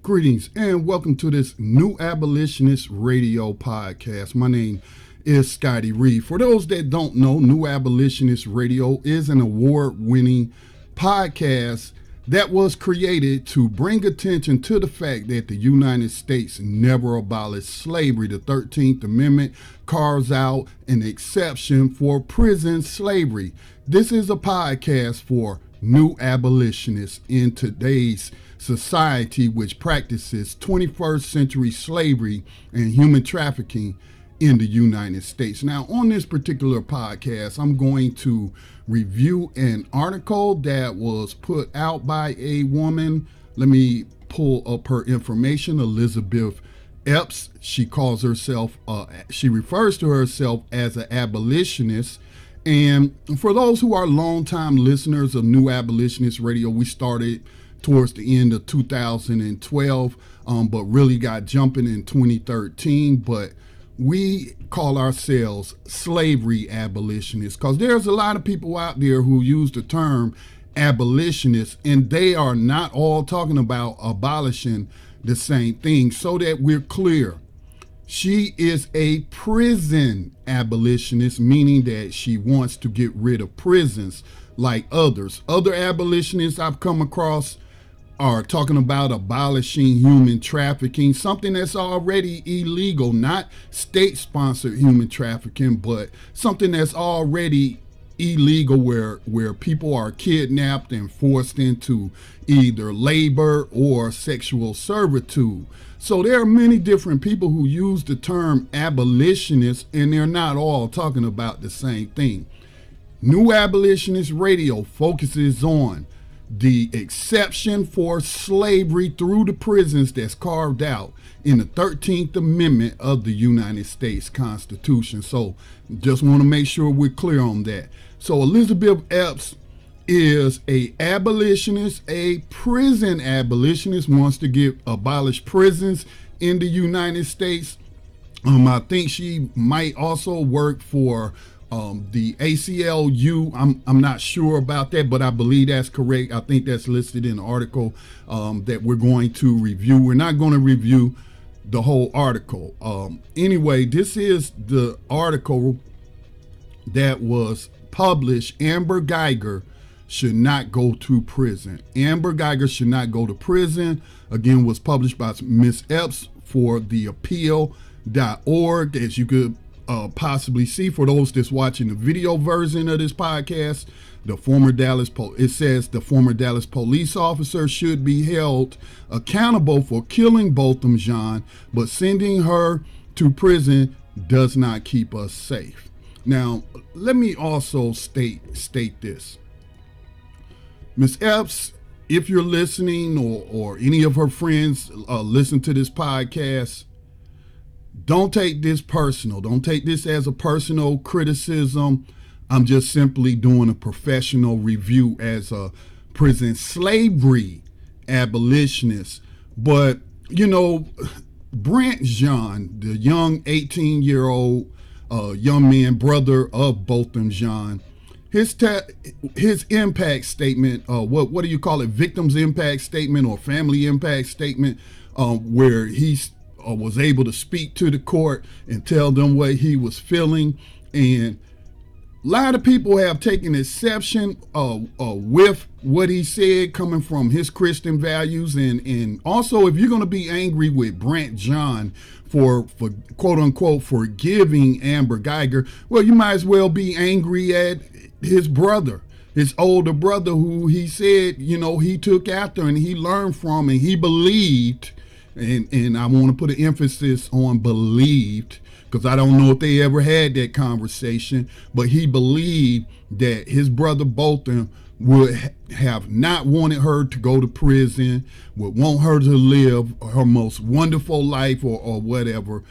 Greetings and welcome to this new Abolitionist radio podcast. My name is Scotty Reed. For those that don't know, New Abolitionist Radio is an award-winning podcast that was created to bring attention to the fact that the United States never abolished slavery. The 13th Amendment carves out an exception for prison slavery. This is a podcast for new abolitionists in today's society which practices 21st century slavery and human trafficking in the United States. Now, on this particular podcast, I'm going to review an article that was put out by a woman. Let me pull up her information. Elizabeth Epps. She calls herself, she refers to herself as an abolitionist. And for those who are longtime listeners of New Abolitionist Radio, we started towards the end of 2012, but really got jumping in 2013. But we call ourselves slavery abolitionists because there's a lot of people out there who use the term abolitionists, and they are not all talking about abolishing the same thing. So that we're clear, she is a prison abolitionist, meaning that she wants to get rid of prisons like others. Other abolitionists I've come across are talking about abolishing human trafficking, something that's already illegal, not state-sponsored human trafficking, but something that's already illegal where people are kidnapped and forced into either labor or sexual servitude. So there are many different people who use the term abolitionist, and they're not all talking about the same thing. New Abolitionist Radio focuses on the exception for slavery through the prisons that's carved out in the 13th Amendment of the United States Constitution. So just want to make sure we're clear on that. So Elizabeth Epps is a abolitionist, a prison abolitionist, wants to abolish prisons in the United States. I think she might also work for the ACLU. I'm not sure about that, but I believe that's correct. I think that's listed in the article that we're going to review. We're not going to review the whole article. Anyway, this is the article that was published. Amber Guyger should not go to prison. Amber Guyger should not go to prison. Again, was published by Miss Epps for the appeal.org. As you could possibly see, for those that's watching the video version of this podcast, it says the former Dallas police officer should be held accountable for killing Botham Jean, but sending her to prison does not keep us safe. Now, let me also state this. Ms. Epps, if you're listening or any of her friends listen to this podcast, don't take this personal. Don't take this as a personal criticism. I'm just simply doing a professional review as a prison slavery abolitionist. But, you know, Brandt Jean, the young 18-year-old young man, brother of Botham Jean, his impact statement, what do you call it? Victim's impact statement or family impact statement, where he's was able to speak to the court and tell them what he was feeling. And a lot of people have taken exception with what he said, coming from his Christian values. And also, if you're going to be angry with Brandt Jean for quote unquote forgiving Amber Guyger, well, you might as well be angry at his brother, his older brother, who he said, you know, he took after and he learned from and he believed. And I want to put an emphasis on believed, because I don't know if they ever had that conversation, but he believed that his brother Botham would have not wanted her to go to prison, would want her to live her most wonderful life or whatever.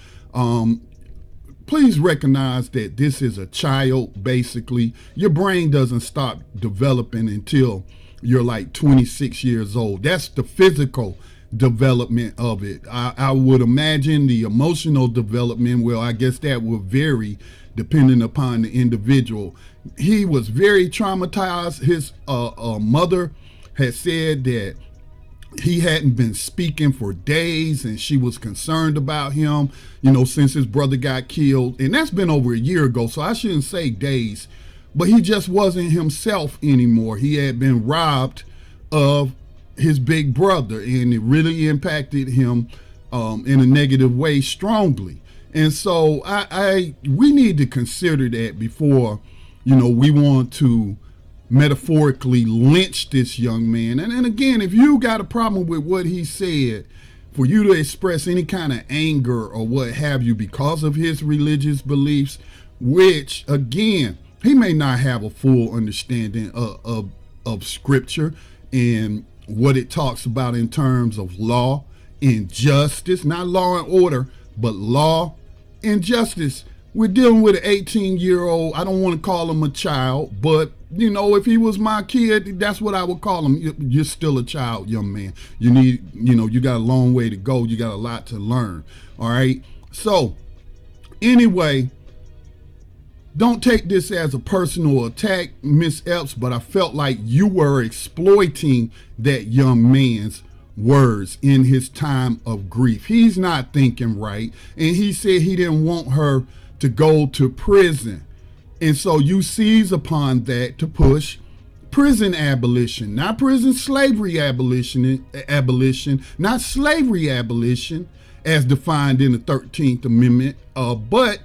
Please recognize that this is a child, basically. Your brain doesn't stop developing until you're like 26 years old. That's the physical development of it. I would imagine the emotional development, well, I guess that will vary depending upon the individual. He was very traumatized. His mother had said that he hadn't been speaking for days, and she was concerned about him, since his brother got killed. And that's been over a year ago, so I shouldn't say days, but he just wasn't himself anymore. He had been robbed of his big brother, and it really impacted him in a negative way strongly. And so we need to consider that before, we want to metaphorically lynch this young man. And again, if you got a problem with what he said, for you to express any kind of anger or what have you because of his religious beliefs, which again, he may not have a full understanding of scripture and what it talks about in terms of law and justice, not law and order, but law and justice. We're dealing with an 18-year-old. I don't want to call him a child, but if he was my kid, that's what I would call him. You're still a child, young man. You need, you got a long way to go. You got a lot to learn. All right. So anyway, don't take this as a personal attack, Miss Epps, but I felt like you were exploiting that young man's words in his time of grief. He's not thinking right. And he said he didn't want her to go to prison. And so you seize upon that to push prison abolition, not prison slavery abolition, not slavery abolition as defined in the 13th Amendment, but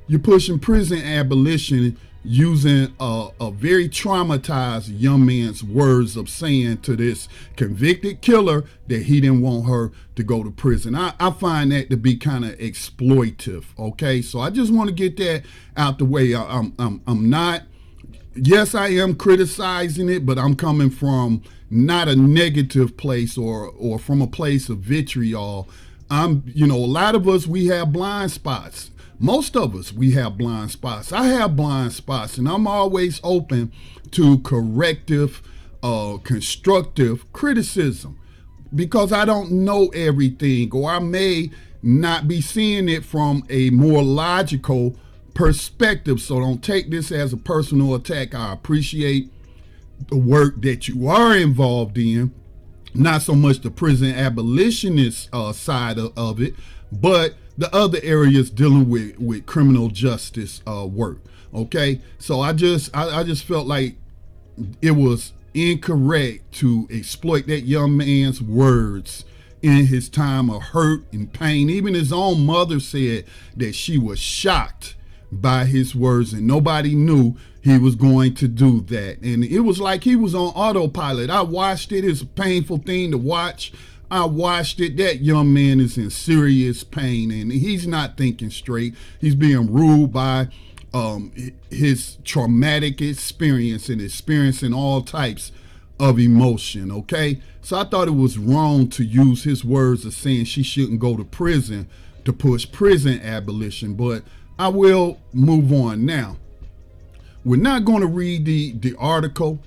you're pushing prison abolition using a very traumatized young man's words of saying to this convicted killer that he didn't want her to go to prison. I find that to be kind of exploitive. Okay, so I just want to get that out the way. I'm not. Yes, I am criticizing it, but I'm coming from not a negative place or from a place of vitriol. A lot of us, we have blind spots. Most of us, we have blind spots. I have blind spots, and I'm always open to corrective, constructive criticism because I don't know everything, or I may not be seeing it from a more logical perspective. So don't take this as a personal attack. I appreciate the work that you are involved in, not so much the prison abolitionist side of it, but the other areas dealing with criminal justice work. Okay, so I just felt like it was incorrect to exploit that young man's words in his time of hurt and pain. Even his own mother said that she was shocked by his words, and nobody knew he was going to do that. And it was like he was on autopilot. I watched it. It's a painful thing to watch. I watched it. That young man is in serious pain, and he's not thinking straight. He's being ruled by his traumatic experience and experiencing all types of emotion. Okay, so I thought it was wrong to use his words of saying she shouldn't go to prison to push prison abolition, but I will move on now. We're not going to read the article.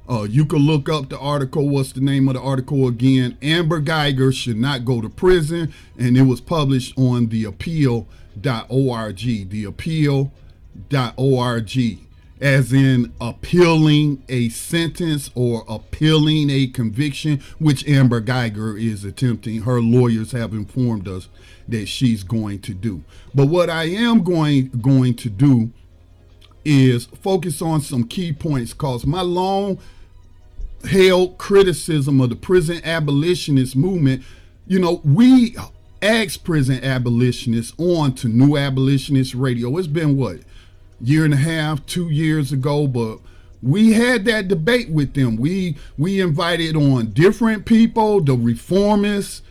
You can look up the article. What's the name of the article again? Amber Guyger should not go to prison. And it was published on theappeal.org. Theappeal.org. As in appealing a sentence or appealing a conviction, which Amber Guyger is attempting. Her lawyers have informed us that she's going to do. But what I am going to do is focus on some key points, because my long-held criticism of the prison abolitionist movement, we asked prison abolitionists on to New Abolitionist Radio. It's been, year and a half, 2 years ago, but we had that debate with them. We invited on different people, the reformists,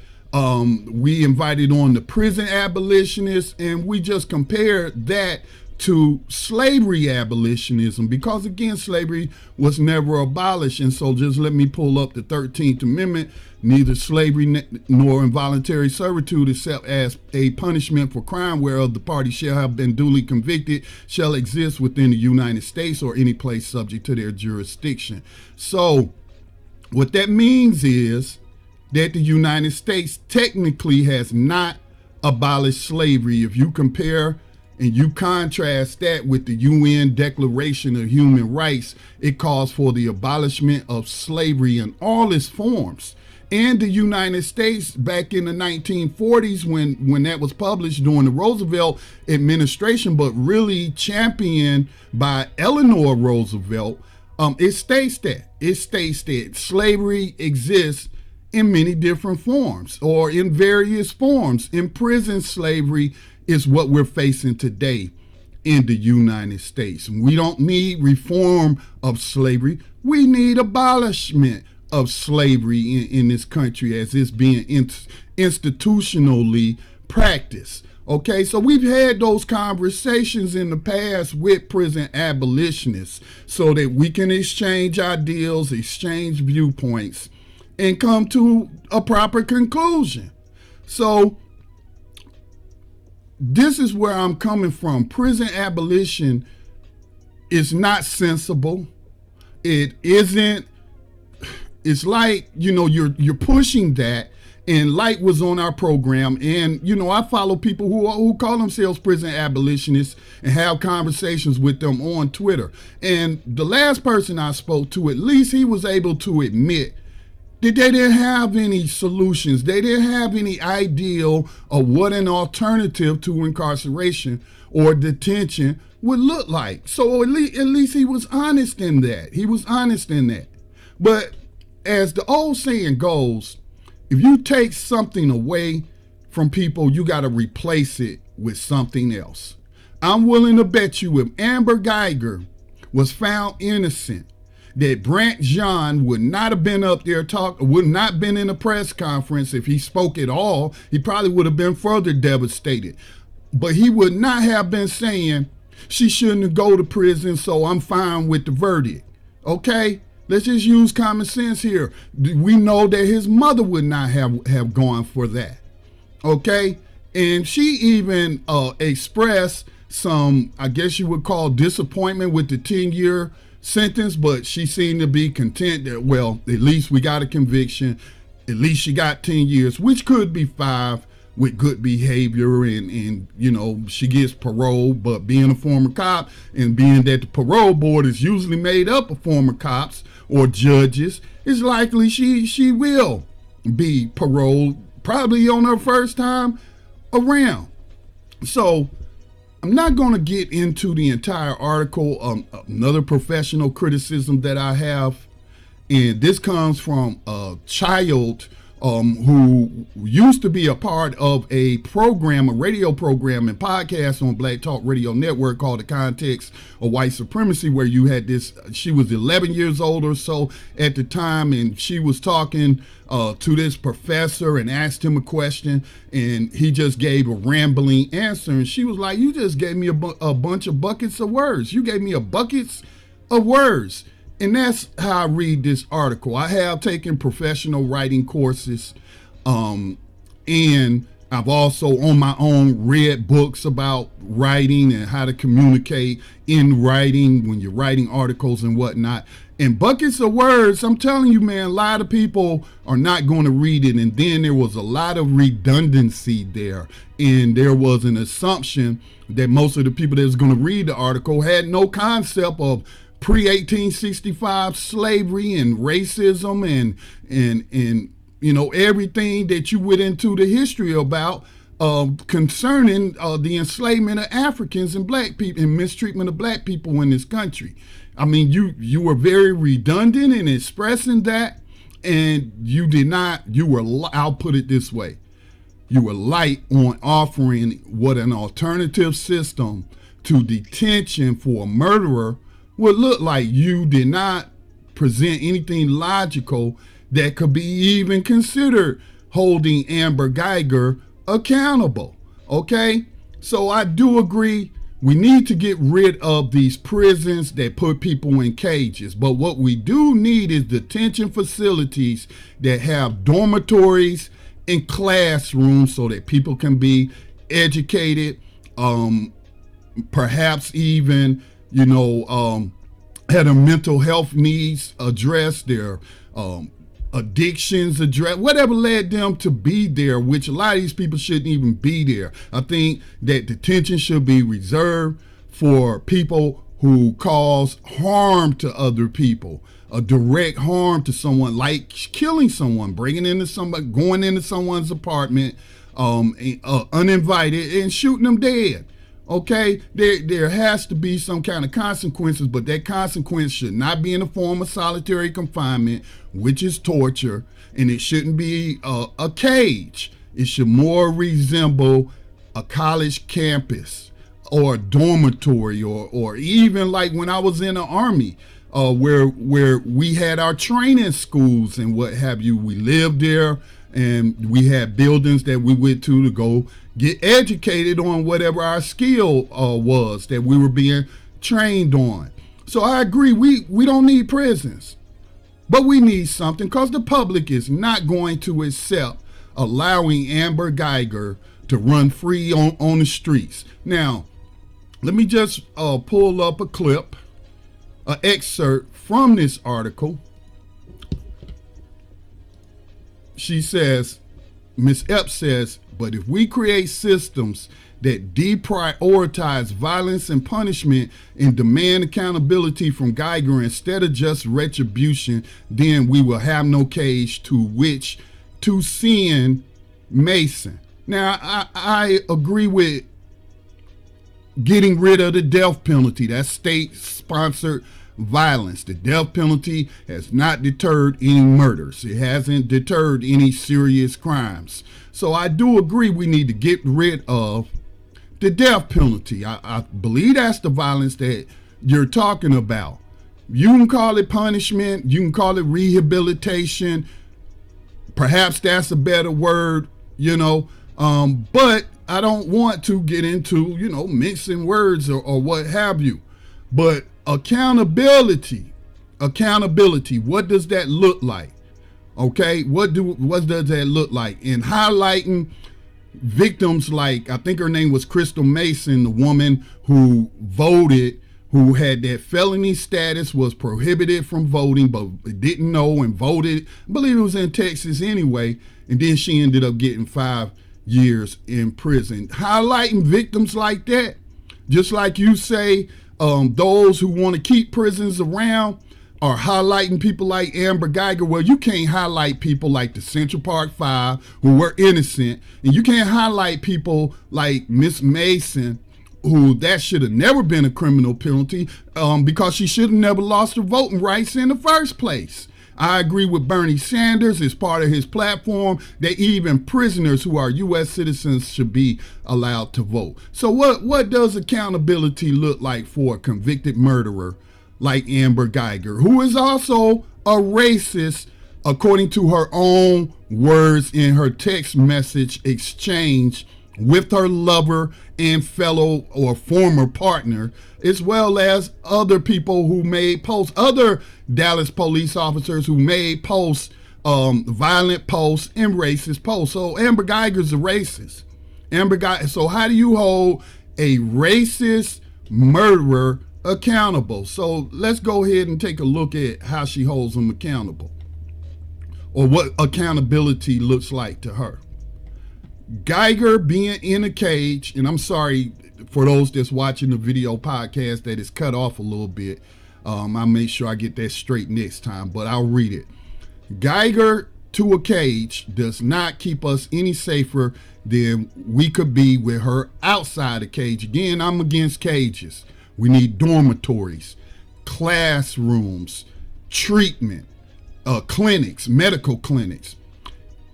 we invited on the prison abolitionists, and we just compared that to slavery abolitionism, because again, slavery was never abolished. And so just let me pull up the 13th Amendment. Neither slavery nor involuntary servitude, except as a punishment for crime whereof the party shall have been duly convicted, shall exist within the United States or any place subject to their jurisdiction. So what that means is that the United States technically has not abolished slavery. If you compare and you contrast that with the UN Declaration of Human Rights, it calls for the abolishment of slavery in all its forms. in the United States back in the 1940s when that was published during the Roosevelt administration, but really championed by Eleanor Roosevelt. It states that slavery exists in many different forms or in various forms. Imprisoned slavery is what we're facing today in the United States. We don't need reform of slavery. We need abolishment of slavery in this country as it's being institutionally practiced. Okay, so we've had those conversations in the past with prison abolitionists so that we can exchange ideals, exchange viewpoints, and come to a proper conclusion. So this is where I'm coming from. Prison abolition is not sensible. It isn't. It's like, you're pushing that. And Light was on our program, and I follow people who call themselves prison abolitionists and have conversations with them on Twitter. And the last person I spoke to, at least he was able to admit that they didn't have any solutions. They didn't have any ideal of what an alternative to incarceration or detention would look like. So at least he was honest in that. But as the old saying goes, if you take something away from people, you got to replace it with something else. I'm willing to bet you if Amber Guyger was found innocent, that Brandt Jean would not have been up there would not been in a press conference. If he spoke at all, he probably would have been further devastated. But he would not have been saying she shouldn't go to prison, so I'm fine with the verdict. Okay? Let's just use common sense here. We know that his mother would not have gone for that. Okay? And she even expressed some, I guess you would call, disappointment with the 10-year sentence, but she seemed to be content that, well, at least we got a conviction. At least she got 10 years, which could be 5 with good behavior, and she gets parole. But being a former cop, and being that the parole board is usually made up of former cops or judges, it's likely she will be paroled probably on her first time around. So I'm not going to get into the entire article. Another professional criticism that I have, and this comes from a child who used to be a part of a radio program and podcast on Black Talk Radio Network called The Context of White Supremacy, where you had this, she was 11 years old or so at the time, and she was talking to this professor and asked him a question, and he just gave a rambling answer, and she was like, you just gave me a bunch of buckets of words. You gave me a buckets of words. And that's how I read this article. I have taken professional writing courses, and I've also on my own read books about writing and how to communicate in writing when you're writing articles and whatnot. And buckets of words, I'm telling you, man, a lot of people are not going to read it. And then there was a lot of redundancy there. And there was an assumption that most of the people that was going to read the article had no concept of pre-1865 slavery and racism and everything that you went into the history about concerning the enslavement of Africans and black people and mistreatment of black people in this country. I mean, you were very redundant in expressing that, and I'll put it this way, you were light on offering what an alternative system to detention for a murderer would look like. You did not present anything logical that could be even considered holding Amber Guyger accountable. Okay? So I do agree we need to get rid of these prisons that put people in cages. But what we do need is detention facilities that have dormitories and classrooms so that people can be educated, perhaps even had their mental health needs addressed, their addictions addressed, whatever led them to be there, which a lot of these people shouldn't even be there. I think that detention should be reserved for people who cause harm to other people, a direct harm to someone, like killing someone, breaking into somebody, going into someone's apartment, uninvited, and shooting them dead. Okay, there has to be some kind of consequences, but that consequence should not be in the form of solitary confinement, which is torture, and it shouldn't be a cage. It should more resemble a college campus or a dormitory, or even like when I was in the Army, where we had our training schools and what have you. We lived there, and we had buildings that we went to go get educated on whatever our skill was that we were being trained on. So I agree, we don't need prisons, but we need something, because the public is not going to accept allowing Amber Guyger to run free on the streets. Now, let me just pull up a clip, an excerpt from this article. She says, Ms. Epps says, but if we create systems that deprioritize violence and punishment and demand accountability from Guyger instead of just retribution, then we will have no cage to which to send Mason. Now, I agree with getting rid of the death penalty. That's state-sponsored violence. The death penalty has not deterred any murders. It hasn't deterred any serious crimes. So I do agree we need to get rid of the death penalty. I believe that's the violence that you're talking about. You can call it punishment. You can call it rehabilitation. Perhaps that's a better word, but I don't want to get into, mixing words or what have you. But accountability, what does that look like? Okay, what does that look like? And highlighting victims like, I think her name was Crystal Mason, the woman who voted, who had that felony status, was prohibited from voting, but didn't know and voted. I believe it was in Texas anyway. And then she ended up getting 5 years in prison. Highlighting victims like that, just like you say, those who want to keep prisons around are highlighting people like Amber Guyger. Well, you can't highlight people like the Central Park Five who were innocent, and you can't highlight people like Miss Mason, who that should have never been a criminal penalty, because she should have never lost her voting rights in the first place. I agree with Bernie Sanders as part of his platform that even prisoners who are U.S. citizens should be allowed to vote. So what does accountability look like for a convicted murderer like Amber Guyger, who is also a racist, according to her own words in her text message exchange with her lover and fellow or former partner, as well as other people who made posts, other Dallas police officers who made posts, violent posts and racist posts. So Amber Guyger's a racist. So how do you hold a racist murderer accountable? So let's go ahead and take a look at how she holds them accountable, or what accountability looks like to her. Guyger being in a cage, and I'm sorry for those that's watching the video podcast that is cut off a little bit. I'll make sure I get that straight next time, but I'll read it. Guyger to a cage does not keep us any safer than we could be with her outside a cage. Again, I'm against cages. We need dormitories, classrooms, treatment, clinics, medical clinics.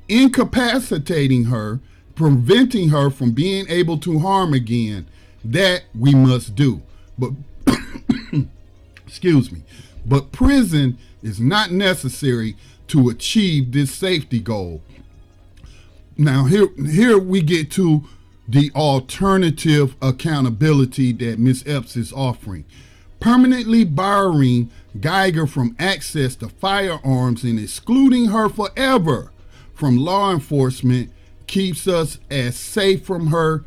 Incapacitating her, preventing her from being able to harm again, that we must do. But excuse me, but prison is not necessary to achieve this safety goal. Now here we get to the alternative accountability that Ms. Epps is offering. Permanently barring Guyger from access to firearms and excluding her forever from law enforcement keeps us as safe from her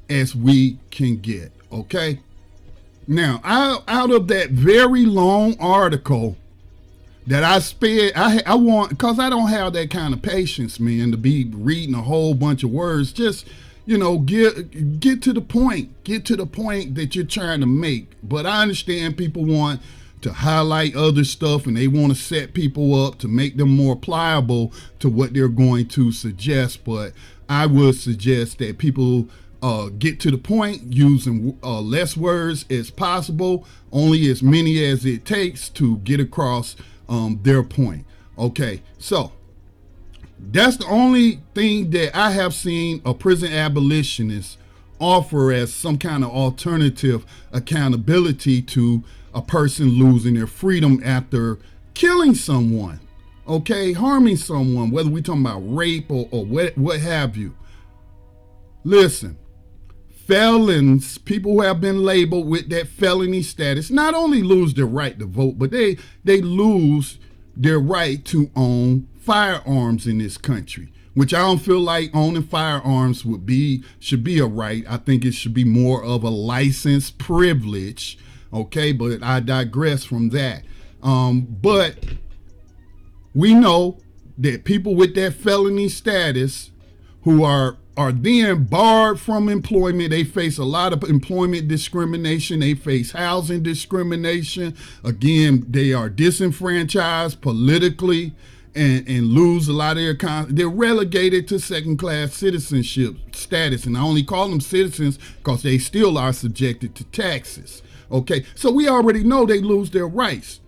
as we can get. Okay. Now, out of that very long article that I spent, I want, because I don't have that kind of patience, man, to be reading a whole bunch of words. Just Get to the point. Get to the point that you're trying to make. But I understand people want to highlight other stuff and they want to set people up to make them more pliable to what they're going to suggest. But I would suggest that people get to the point using less words as possible, only as many as it takes to get across their point. Okay, so that's the only thing that I have seen a prison abolitionist offer as some kind of alternative accountability to a person losing their freedom after killing someone, okay, harming someone, whether we're talking about rape or what have you. Listen, felons, people who have been labeled with that felony status, not only lose their right to vote, but they lose their right to own firearms in this country, which I don't feel like owning firearms should be a right. I think it should be more of a license privilege. Okay, but I digress from that. But we know that people with that felony status who are then barred from employment, they face a lot of employment discrimination. They face housing discrimination. Again, they are disenfranchised politically and lose a lot of they're relegated to second-class citizenship status. And I only call them citizens because they still are subjected to taxes. Okay, so we already know they lose their rights.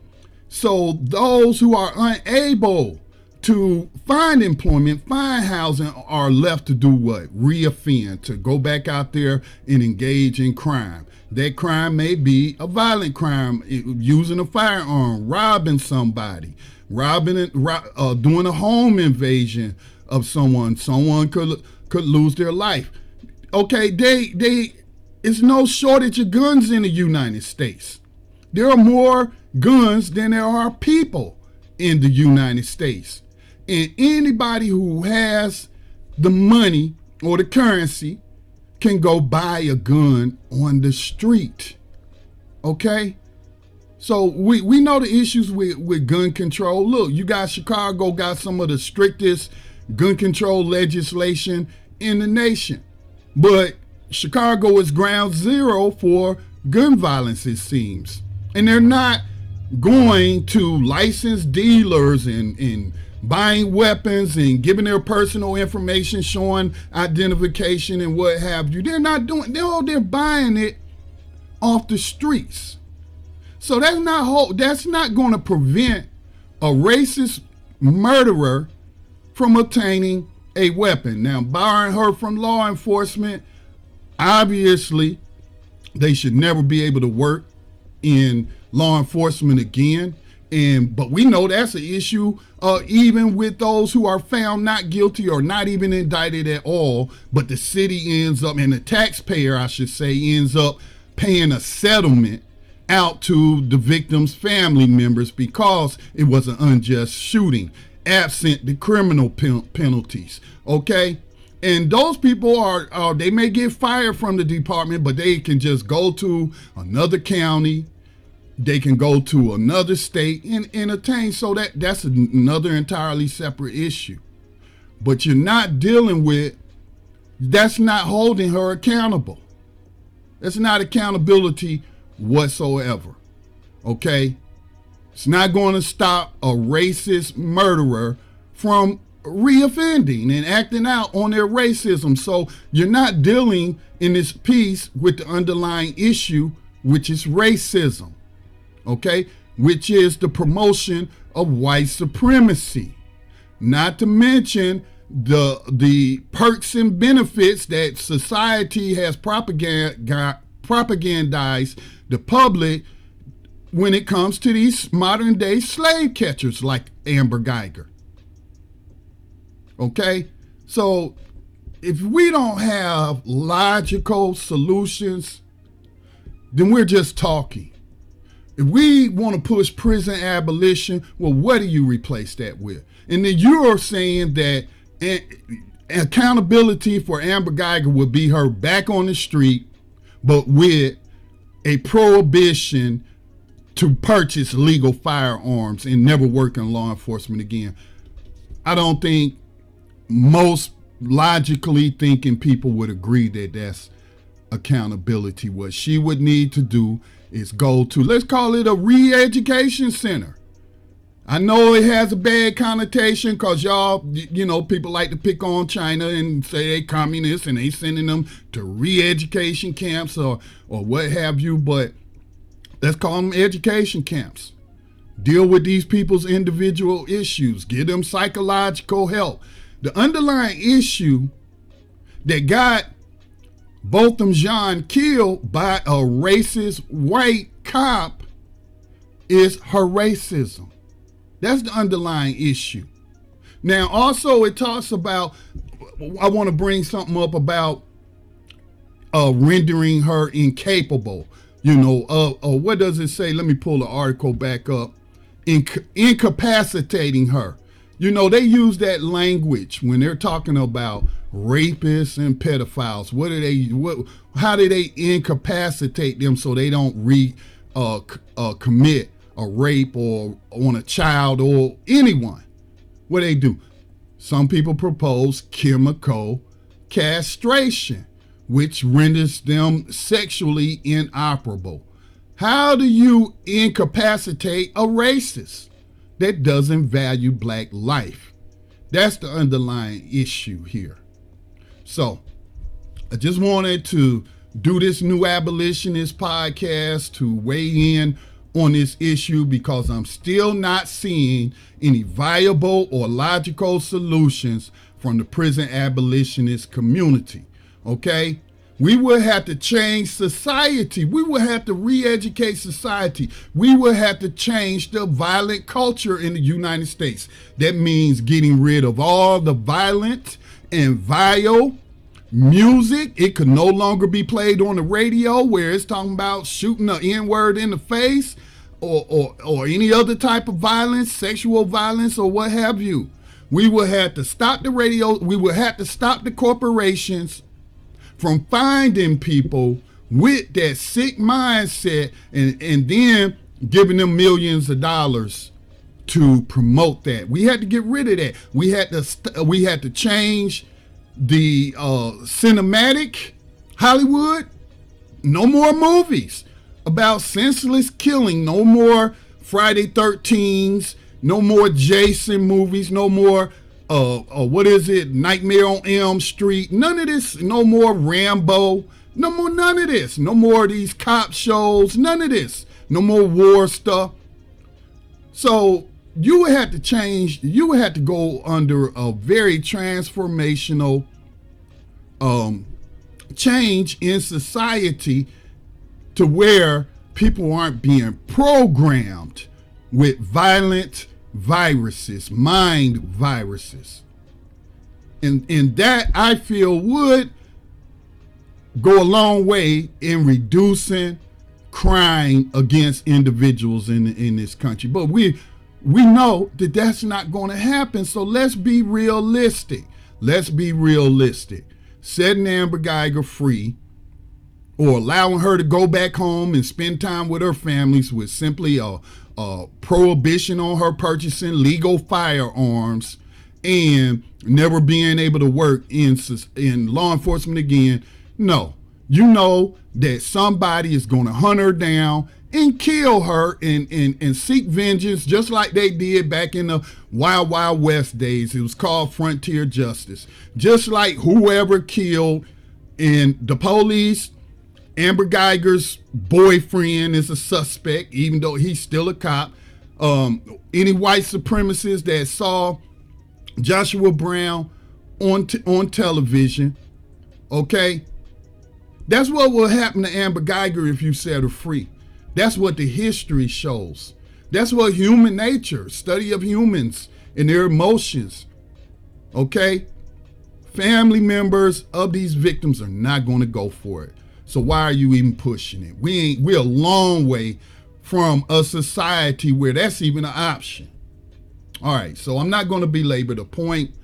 So those who are unable to find employment, find housing, are left to do what? Reoffend, to go back out there and engage in crime. That crime may be a violent crime, using a firearm, robbing somebody, doing a home invasion of someone. Someone could lose their life. Okay, it's no shortage of guns in the United States. There are more guns than there are people in the United States. And anybody who has the money or the currency can go buy a gun on the street. Okay? So we know the issues with gun control. Look, you got Chicago got some of the strictest gun control legislation in the nation. But Chicago is ground zero for gun violence, it seems. And they're not going to licensed dealers and buying weapons and giving their personal information, showing identification and what have you. They're not doing, they're buying it off the streets. So that's not going to prevent a racist murderer from obtaining a weapon. Now, barring her from law enforcement, obviously, they should never be able to work in law enforcement again. But we know that's an issue even with those who are found not guilty or not even indicted at all. But the city ends up, and the taxpayer, I should say, ends up paying a settlement out to the victim's family members because it was an unjust shooting, absent the criminal penalties. Okay? And those people they may get fired from the department, but they can just go to another county. They can go to another state and attain. So that's another entirely separate issue. But you're not dealing with, that's not holding her accountable. That's not accountability whatsoever. Okay? It's not going to stop a racist murderer from reoffending and acting out on their racism. So you're not dealing in this piece with the underlying issue, which is racism. Okay, which is the promotion of white supremacy. Not to mention the perks and benefits that society has propagandized the public when it comes to these modern day slave catchers like Amber Guyger. Okay, so if we don't have logical solutions, then we're just talking. If we want to push prison abolition, well, what do you replace that with? And then you're saying that accountability for Amber Guyger would be her back on the street, but with a prohibition to purchase legal firearms and never work in law enforcement again. I don't think most logically thinking people would agree that that's accountability. What she would need to do is go to, let's call it a re-education center. I know it has a bad connotation because y'all, people like to pick on China and say they communists and they sending them to re-education camps or what have you, but let's call them education camps. Deal with these people's individual issues. Give them psychological help. The underlying issue that got Brandt Jean killed by a racist white cop is her racism. That's the underlying issue. Now, also, it talks about, I want to bring something up about rendering her incapable. What does it say? Let me pull the article back up. Incapacitating her. They use that language when they're talking about rapists and pedophiles. How do they incapacitate them so they don't commit a rape or on a child or anyone? What they do? Some people propose chemical castration, which renders them sexually inoperable. How do you incapacitate a racist that doesn't value black life? That's the underlying issue here. So I just wanted to do this new abolitionist podcast to weigh in on this issue because I'm still not seeing any viable or logical solutions from the prison abolitionist community. Okay? We will have to change society. We will have to re-educate society. We will have to change the violent culture in the United States. That means getting rid of all the violent and vile music. It could no longer be played on the radio where it's talking about shooting an N-word in the face or any other type of violence, sexual violence or what have you. We will have to stop the radio. We will have to stop the corporations from finding people with that sick mindset and then giving them millions of dollars to promote that. We had to get rid of that. We had to change the cinematic Hollywood. No more movies about senseless killing. No more Friday 13s. No more Jason movies. No more Nightmare on Elm Street. None of this. No more Rambo. No more none of this. No more of these cop shows. None of this. No more war stuff. So you would have to change. You would have to go under a very transformational change in society to where people aren't being programmed with violent viruses, mind viruses. And that, I feel, would go a long way in reducing crime against individuals in this country. But we know that that's not going to happen. So let's be realistic. Let's be realistic. Setting Amber Guyger free or allowing her to go back home and spend time with her families with simply a prohibition on her purchasing legal firearms and never being able to work in law enforcement again. No, you know that somebody is going to hunt her down and kill her and seek vengeance just like they did back in the Wild Wild West days. It was called frontier justice. Just like whoever killed in the police, Amber Guyger's boyfriend is a suspect, even though he's still a cop. Any white supremacists that saw Joshua Brown on television, okay? That's what will happen to Amber Guyger if you set her free. That's what the history shows. That's what human nature, study of humans and their emotions, okay? Family members of these victims are not going to go for it. So why are you even pushing it? We're a long way from a society where that's even an option. All right, so I'm not going to belabor the point.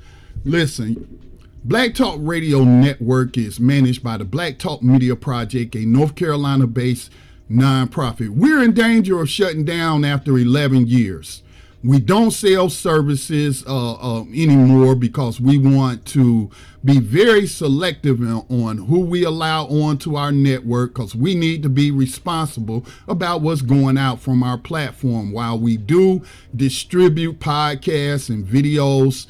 Listen, Black Talk Radio Network is managed by the Black Talk Media Project, a North Carolina-based nonprofit. We're in danger of shutting down after 11 years. We don't sell services anymore because we want to be very selective on who we allow onto our network, because we need to be responsible about what's going out from our platform. While we do distribute podcasts and videos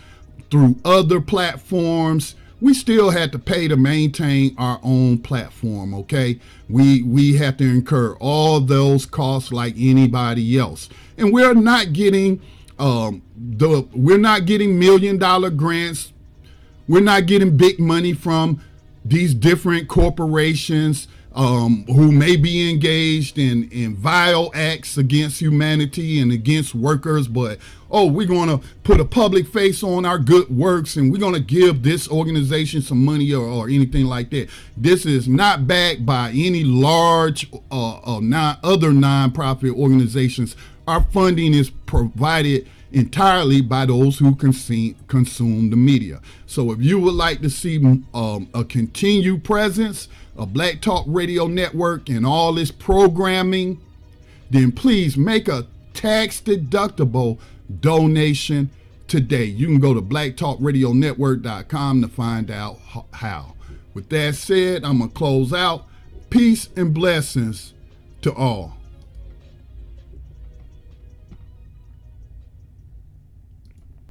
through other platforms, we still had to pay to maintain our own platform, okay? We have to incur all those costs like anybody else. And we're not getting $1 million grants. We're not getting big money from these different corporations who may be engaged in vile acts against humanity and against workers, but we're going to put a public face on our good works and we're going to give this organization some money or anything like that. This is not backed by any large other nonprofit organizations. Our funding is provided entirely by those who consume the media. So if you would like to see a continued presence of Black Talk Radio Network and all this programming, then please make a tax-deductible donation today. You can go to blacktalkradionetwork.com to find out how. With that said, I'm going to close out. Peace and blessings to all.